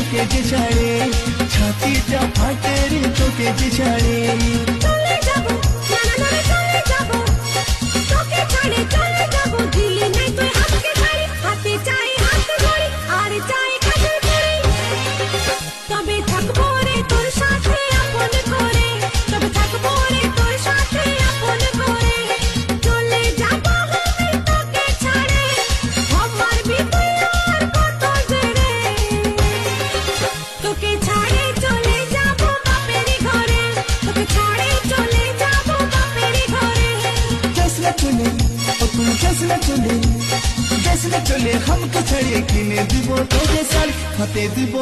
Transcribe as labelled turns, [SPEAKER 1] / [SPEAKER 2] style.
[SPEAKER 1] তোকে যে ছাড়ে, ছাতিটা ফাটে রে তোকে যে ছাড়ে।
[SPEAKER 2] চলে যাবো, না না না চলে যাবো, তোকে ছাড়ে চলে যাবো, দিলি নাই তুই হাতকে ছাড়ি, হাতে চাই হাত ধরি, আর চাই কাজল করি, তবে থাকবো রে তোর সাথে আপন করে, তবে থাকবো রে তোর সাথে আপন করে। চলে যাবো আমি তোকে ছাড়ে, আমার বিপুল আর কত জেরে, তোকে ছাড়ে চলে যাবো বাপের ঘরে, তোকে ছাড়ে চলে যাবো বাপের ঘরে।
[SPEAKER 1] जैसे चले ओ तू जैसे चले, जैसे चले हमको छड़े किने दिबो तोरे साड़ी, हाथे दिबो